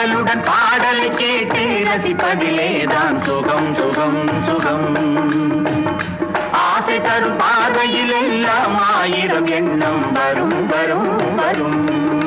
ஆடலுடன் பாடலை கேட்டு ரசிப்பதிலேதான் சுகம் சுகம் சுகம். ஆசை தரும் பார்வையில் எல்லாம் ஆயிரம் எண்ணம் வரும் வரும் வரும்.